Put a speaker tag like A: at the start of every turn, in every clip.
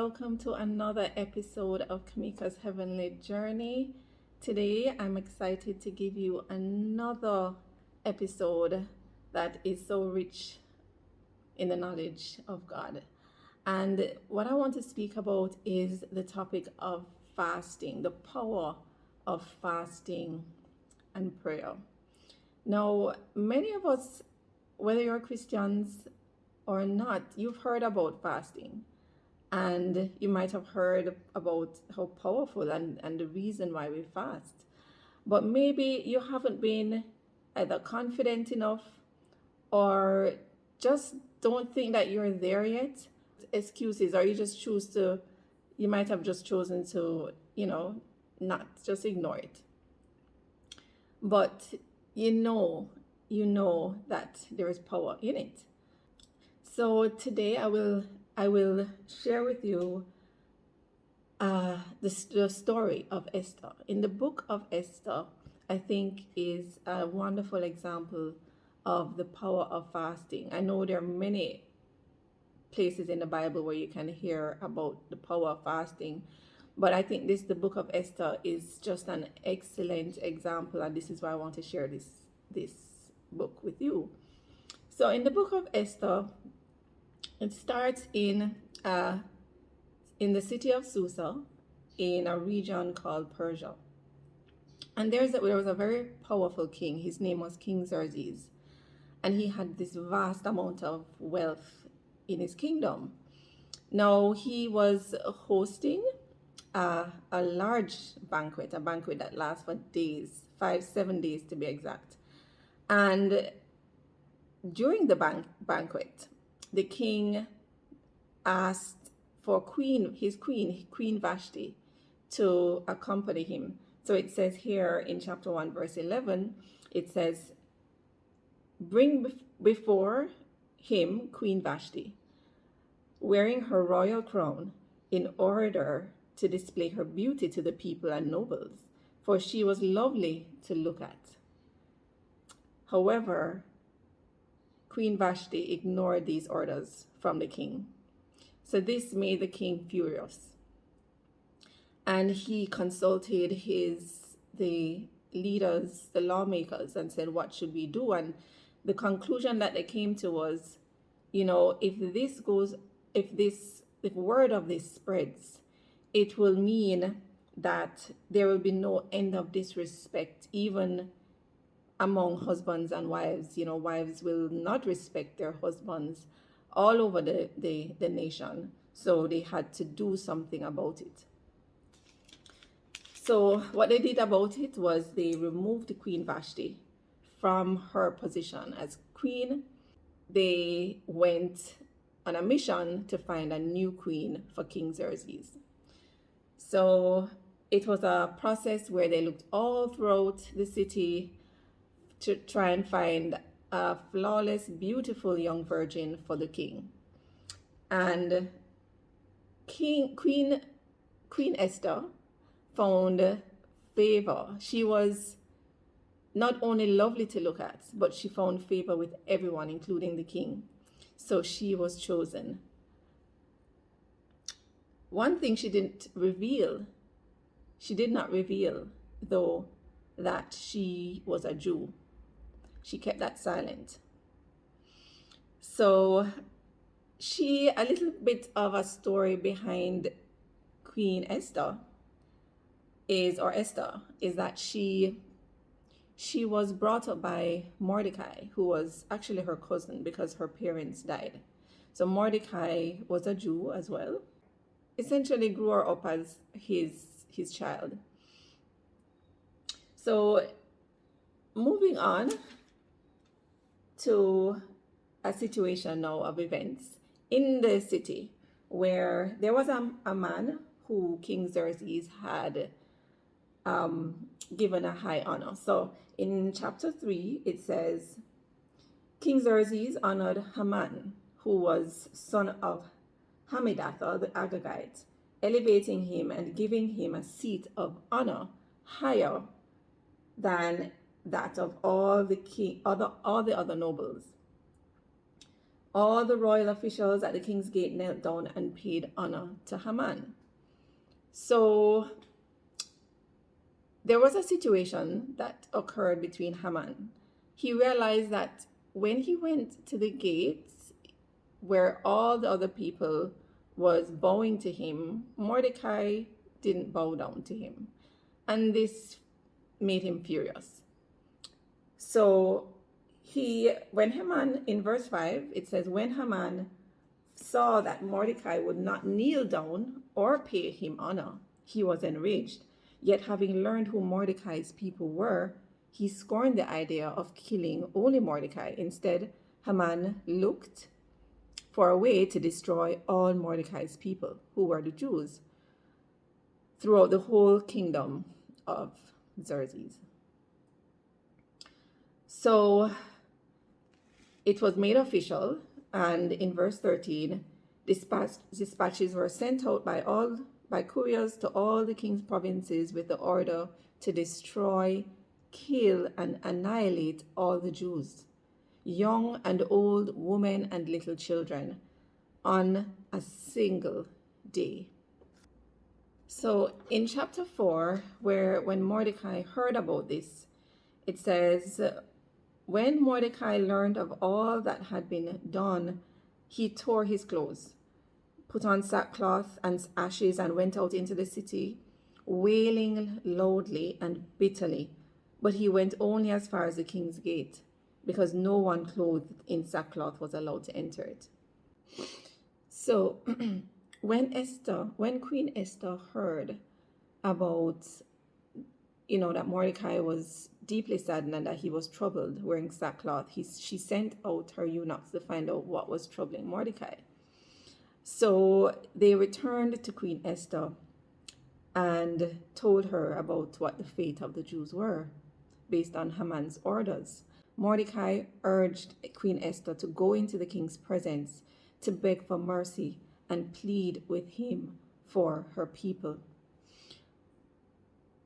A: welcome to another episode of Kamika's Heavenly Journey. Today, I'm excited to give you another episode that is so rich in the knowledge of God. And what I want to speak about is the topic of fasting, the power of fasting and prayer. Now, many of us, whether you're Christians or not, you've heard about fasting. And you might have heard about how powerful and the reason why we fast. But maybe you haven't been either confident enough or just don't think that you're there yet. Excuses, or you might have just chosen to, not just ignore it. But you know that there is power in it. So today I will share with you the story of Esther. In the book of Esther, I think is a wonderful example of the power of fasting. I know there are many places in the Bible where you can hear about the power of fasting, but I think the book of Esther is just an excellent example, and this is why I want to share this book with you. So in the book of Esther, it starts in the city of Susa, in a region called Persia. And there was a very powerful king. His name was King Xerxes. And he had this vast amount of wealth in his kingdom. Now, he was hosting a large banquet, a banquet that lasts for days, 5-7 days to be exact. And during the banquet, the king asked for Queen Vashti to accompany him. So it says here in chapter 1, verse 11, it says, "Bring before him Queen Vashti, wearing her royal crown, in order to display her beauty to the people and nobles, for she was lovely to look at." However, Queen Vashti ignored these orders from the king. So this made the king furious. And he consulted the leaders, the lawmakers, and said, "What should we do?" And the conclusion that they came to was, if word of this spreads, it will mean that there will be no end of disrespect, even among husbands and wives. Wives will not respect their husbands all over the nation. So they had to do something about it. So what they did about it was they removed Queen Vashti from her position as queen. They went on a mission to find a new queen for King Xerxes. So it was a process where they looked all throughout the city to try and find a flawless, beautiful young virgin for the king. And Queen Esther found favor. She was not only lovely to look at, but she found favor with everyone, including the king. So she was chosen. One thing she did not reveal, though, that she was a Jew. She kept that silent. So a little bit of a story behind Queen Esther is that she was brought up by Mordecai, who was actually her cousin because her parents died. So Mordecai was a Jew as well. Essentially grew her up as his child. So moving on to a situation now of events in the city where there was a man who King Xerxes had given a high honor. So in chapter 3, it says, "King Xerxes honored Haman, who was son of Hammedatha the Agagite, elevating him and giving him a seat of honor higher than that of all the other nobles. All the royal officials at the king's gate knelt down and paid honor to Haman. So there was a situation that occurred between Haman. He realized that when he went to the gates where all the other people was bowing to him, Mordecai didn't bow down to him. And this made him furious. So when Haman, in verse 5, it says, when Haman saw that Mordecai would not kneel down or pay him honor, he was enraged. Yet having learned who Mordecai's people were, he scorned the idea of killing only Mordecai. Instead, Haman looked for a way to destroy all Mordecai's people, who were the Jews, throughout the whole kingdom of Xerxes. So it was made official, and in verse 13, dispatches were sent out by couriers to all the king's provinces with the order to destroy, kill, and annihilate all the Jews, young and old, women and little children, on a single day. So in chapter 4, when Mordecai heard about this, it says, when Mordecai learned of all that had been done, he tore his clothes, put on sackcloth and ashes, and went out into the city, wailing loudly and bitterly. But he went only as far as the king's gate, because no one clothed in sackcloth was allowed to enter it. So when Queen Esther heard about, that Mordecai was deeply saddened and that he was troubled wearing sackcloth, she sent out her eunuchs to find out what was troubling Mordecai. So they returned to Queen Esther and told her about what the fate of the Jews were, based on Haman's orders. Mordecai urged Queen Esther to go into the king's presence to beg for mercy and plead with him for her people.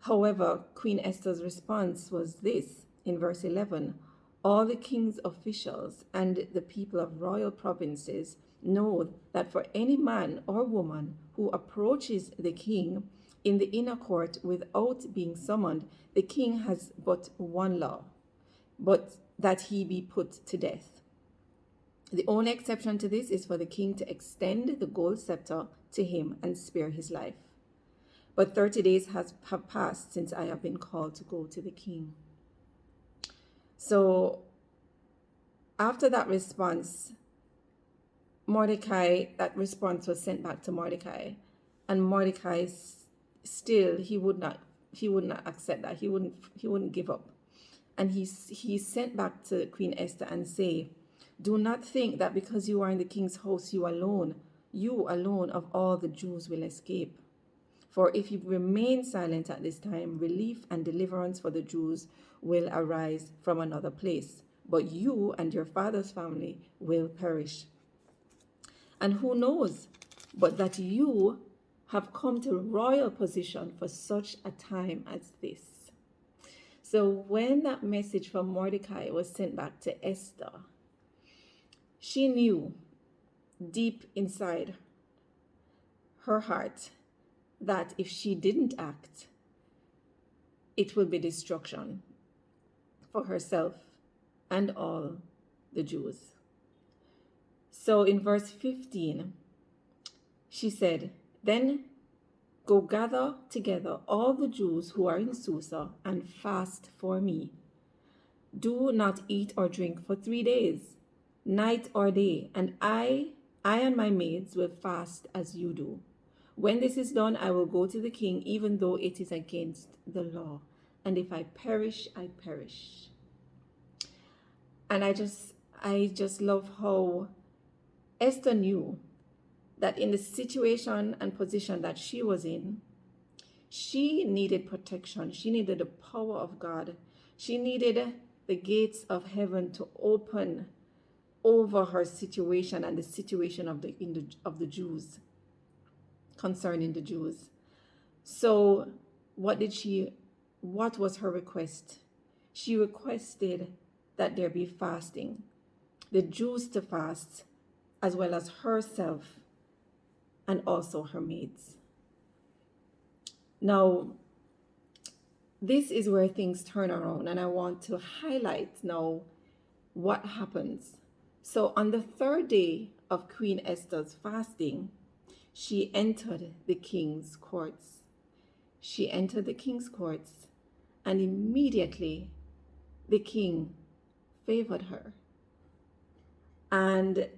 A: However, Queen Esther's response was this, in verse 11, all the king's officials and the people of royal provinces know that for any man or woman who approaches the king in the inner court without being summoned, the king has but one law, but that he be put to death. The only exception to this is for the king to extend the gold scepter to him and spare his life. But 30 days have passed since I have been called to go to the king. So after that response, that response was sent back to Mordecai, and Mordecai still he would not accept that. He wouldn't give up. And he sent back to Queen Esther and say, do not think that because you are in the king's house, you alone of all the Jews will escape. For if you remain silent at this time, relief and deliverance for the Jews will arise from another place, but you and your father's family will perish. And who knows but that you have come to royal position for such a time as this. So when that message from Mordecai was sent back to Esther, she knew deep inside her heart that if she didn't act, it will be destruction for herself and all the Jews. So in verse 15, she said, then go gather together all the Jews who are in Susa and fast for me. Do not eat or drink for 3 days, night or day, and I and my maids will fast as you do. When this is done, I will go to the king, even though it is against the law. And if I perish, I perish. And I just love how Esther knew that in the situation and position that she was in, she needed protection. She needed the power of God. She needed the gates of heaven to open over her situation and the situation of the Jews, concerning the Jews. So what was her request? She requested that there be fasting, the Jews to fast as well as herself and also her maids. Now, this is where things turn around, and I want to highlight now what happens. So, on the third day of Queen Esther's fasting, she entered the king's courts. She entered the king's courts, and immediately the king favored her. And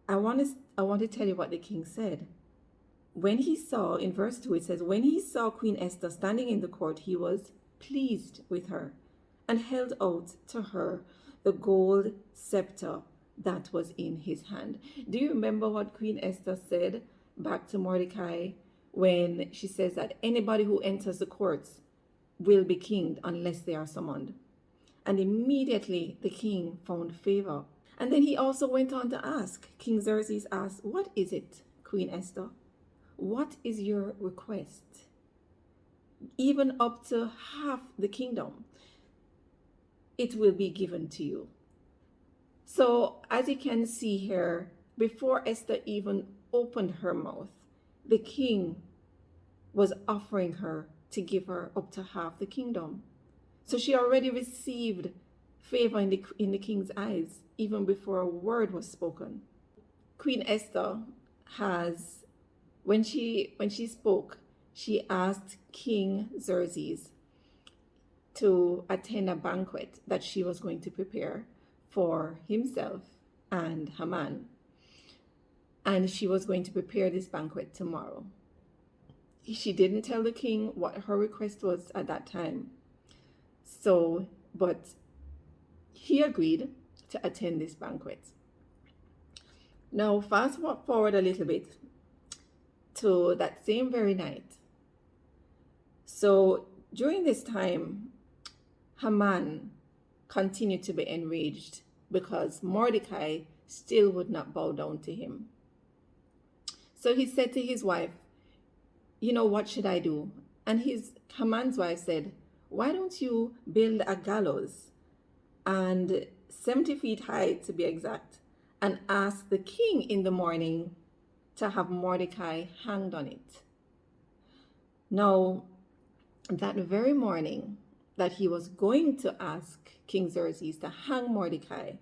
A: I want to tell you what the king said. When he saw, in verse 2, it says, when he saw Queen Esther standing in the court, he was pleased with her and held out to her the gold scepter that was in his hand. Do you remember what Queen Esther said back to Mordecai when she says that anybody who enters the courts will be kinged unless they are summoned? And immediately the king found favor. And then he also went on to ask, King Xerxes asked, what is it, Queen Esther? What is your request? Even up to half the kingdom, it will be given to you. So as you can see here, before Esther even opened her mouth, the king was offering her to give her up to half the kingdom. So she already received favor in the king's eyes, even before a word was spoken. Queen Esther has, when she spoke, she asked King Xerxes to attend a banquet that she was going to prepare for himself and Haman. And she was going to prepare this banquet tomorrow. She didn't tell the king what her request was at that time. So, but he agreed to attend this banquet. Now, fast forward a little bit to that same very night. So, during this time, Haman continued to be enraged because Mordecai still would not bow down to him. So he said to his wife, you know, what should I do? And Haman's wife said, why don't you build a gallows, and 70 feet high to be exact, and ask the king in the morning to have Mordecai hanged on it. Now, that very morning that he was going to ask King Xerxes to hang Mordecai,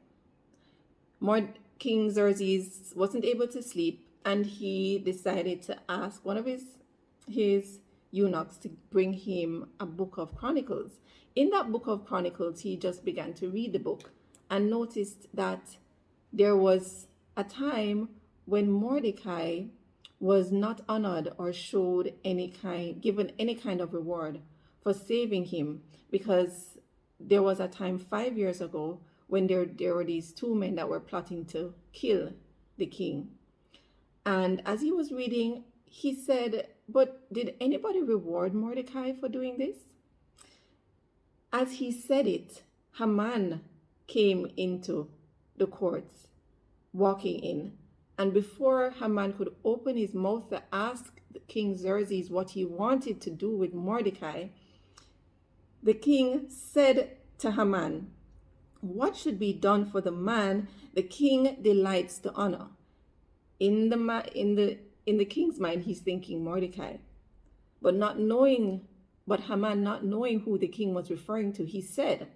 A: King Xerxes wasn't able to sleep, and he decided to ask one of his eunuchs to bring him a book of Chronicles. In that book of Chronicles, he just began to read the book and noticed that there was a time when Mordecai was not honored or given any kind of reward for saving him, because there was a time 5 years ago when there were these two men that were plotting to kill the king. And as he was reading, he said, but did anybody reward Mordecai for doing this? As he said it, Haman came into the courts, walking in. And before Haman could open his mouth to ask King Xerxes what he wanted to do with Mordecai, the king said to Haman, what should be done for the man the king delights to honor? In the king's mind, he's thinking Mordecai. But Haman, not knowing who the king was referring to, he said,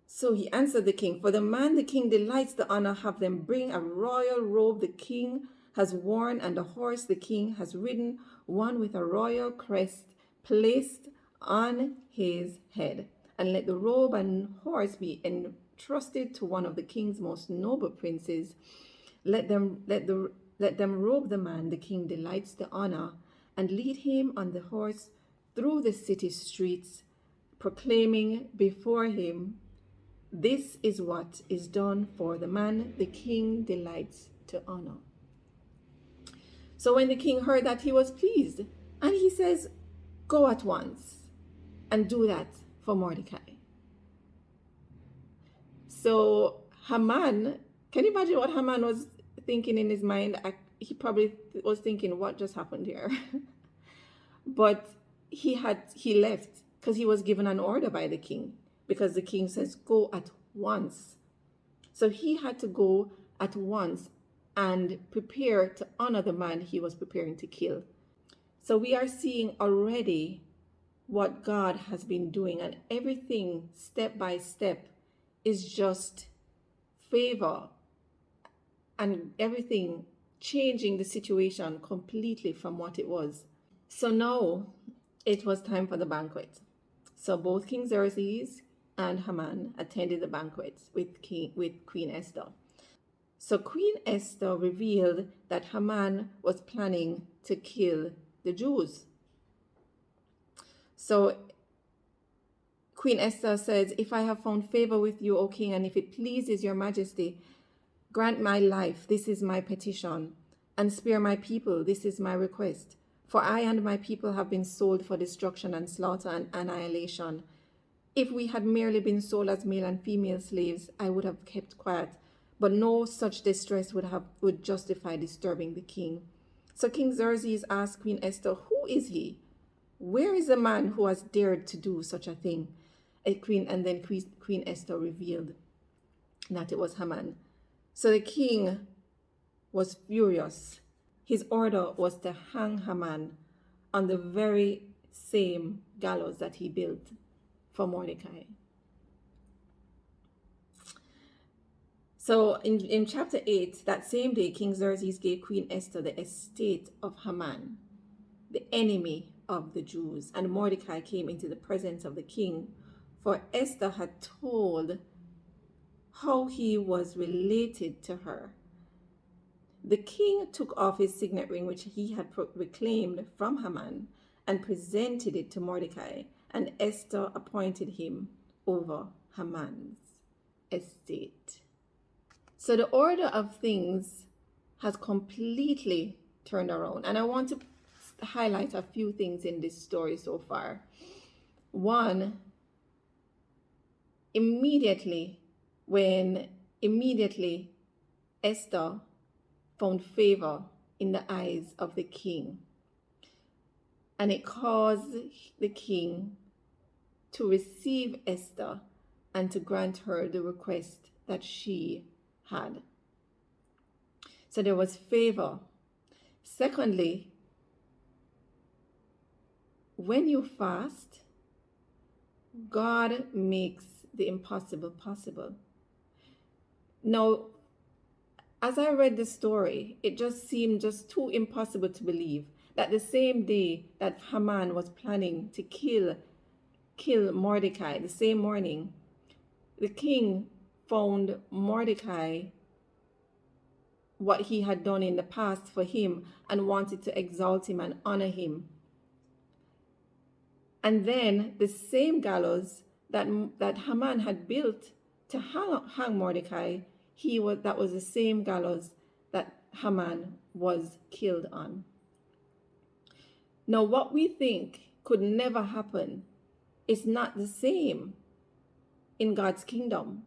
A: so he answered the king, for the man the king delights to honor, have them bring a royal robe the king has worn, and a horse the king has ridden, one with a royal crest placed on his head. And let the robe and horse be entrusted to one of the king's most noble princes. Let them robe the man the king delights to honor, and lead him on the horse through the city streets, proclaiming before him, this is what is done for the man the king delights to honor. So when the king heard that, he was pleased, and he says, go at once and do that for Mordecai. So Haman, can you imagine what Haman was thinking in his mind? He probably was thinking, what just happened here? But he left because he was given an order by the king, because the king says, go at once. So he had to go at once and prepare to honor the man he was preparing to kill. So we are seeing already what God has been doing, and everything step by step is just favor, and everything changing the situation completely from what it was. So now it was time for the banquet. So both King Xerxes and Haman attended the banquet with Queen Esther. So Queen Esther revealed that Haman was planning to kill the Jews. So Queen Esther says, "If I have found favor with you, O king, and if it pleases your majesty, grant my life, this is my petition, and spare my people, this is my request. For I and my people have been sold for destruction and slaughter and annihilation. If we had merely been sold as male and female slaves, I would have kept quiet, but no such distress would justify disturbing the king." So King Xerxes asked Queen Esther, "Who is he? Where is the man who has dared to do such a thing?" And then Queen Esther revealed that it was Haman. So the king was furious. His order was to hang Haman on the very same gallows that he built for Mordecai. So in chapter 8, that same day, King Xerxes gave Queen Esther the estate of Haman, the enemy of the Jews. And Mordecai came into the presence of the king, for Esther had told how he was related to her. The king took off his signet ring, which he had reclaimed from Haman, and presented it to Mordecai, and Esther appointed him over Haman's estate. So the order of things has completely turned around. And I want to highlight a few things in this story so far. One, immediately Esther found favor in the eyes of the king, and it caused the king to receive Esther and to grant her the request that she had. So there was favor. Secondly, when you fast, God makes the impossible possible. Now, as I read the story, it just seemed just too impossible to believe that the same day that Haman was planning to kill Mordecai, the same morning, the king found Mordecai what he had done in the past for him and wanted to exalt him and honor him. And then the same gallows that Haman had built to hang Mordecai, that was the same gallows that Haman was killed on. Now, what we think could never happen is not the same in God's kingdom.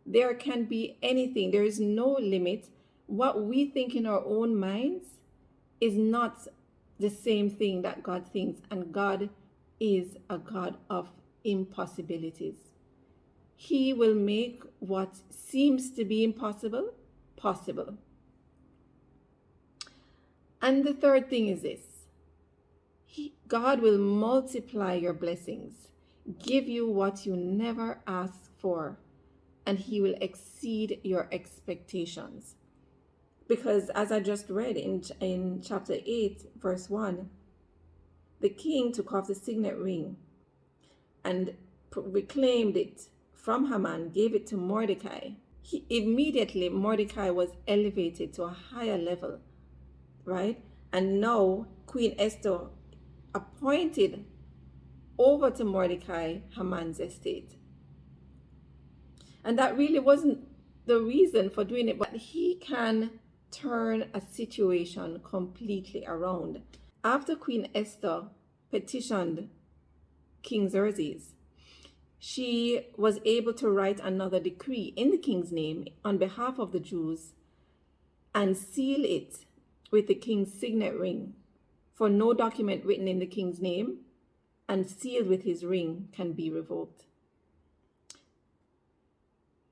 A: There can be anything. There is no limit. What we think in our own minds is not the same thing that God thinks, and God is a God of impossibilities. He will make what seems to be impossible possible. And the third thing is this: God will multiply your blessings, give you what you never asked for, and He will exceed your expectations. Because as I just read in chapter 8, verse 1, the king took off the signet ring and reclaimed it from Haman, gave it to Mordecai. Immediately, Mordecai was elevated to a higher level, right? And now Queen Esther appointed over to Mordecai Haman's estate. And that really wasn't the reason for doing it, but he can turn a situation completely around. After Queen Esther petitioned King Xerxes, she was able to write another decree in the king's name on behalf of the Jews and seal it with the king's signet ring. For no document written in the king's name and sealed with his ring can be revoked.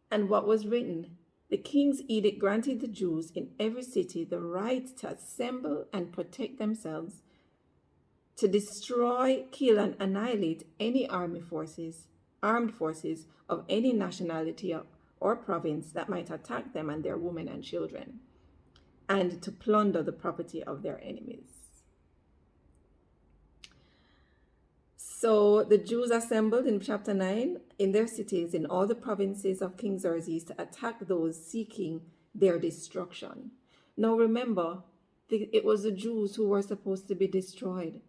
A: And what was written? The king's edict granted the Jews in every city the right to assemble and protect themselves, to destroy, kill, and annihilate any armed forces of any nationality or province that might attack them and their women and children, and to plunder the property of their enemies. So the Jews assembled in chapter 9 in their cities in all the provinces of King Xerxes to attack those seeking their destruction. Now remember, it was the Jews who were supposed to be destroyed.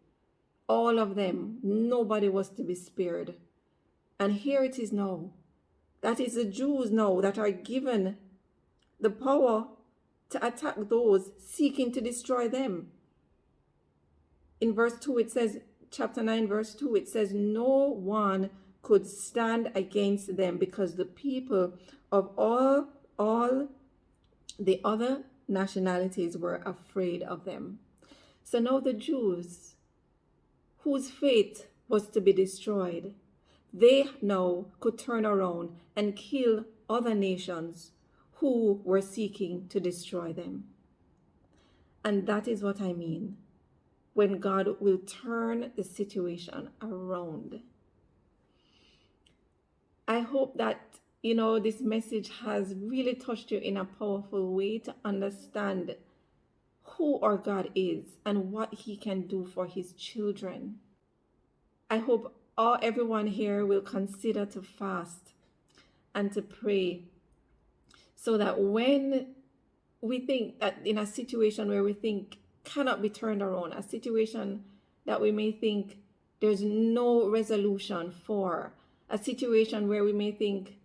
A: All of them, nobody was to be spared. And here it is now. That is the Jews now that are given the power to attack those seeking to destroy them. In verse 2 it says, chapter 9 verse 2, it says, no one could stand against them because the people of all the other nationalities were afraid of them. So now the Jews, whose fate was to be destroyed, they now could turn around and kill other nations who were seeking to destroy them. And that is what I mean when God will turn the situation around. I hope that, this message has really touched you in a powerful way to understand who our God is and what he can do for his children. I hope everyone here will consider to fast and to pray, so that when we think that in a situation where we think cannot be turned around, a situation that we may think there's no resolution for, a situation where we may think,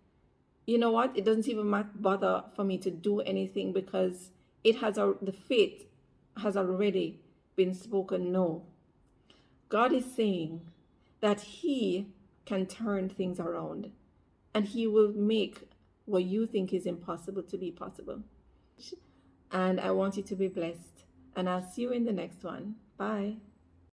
A: you know what, it doesn't even bother for me to do anything because the fate has already been spoken. No, God is saying that he can turn things around and he will make what you think is impossible to be possible. And I want you to be blessed, and I'll see you in the next one. Bye.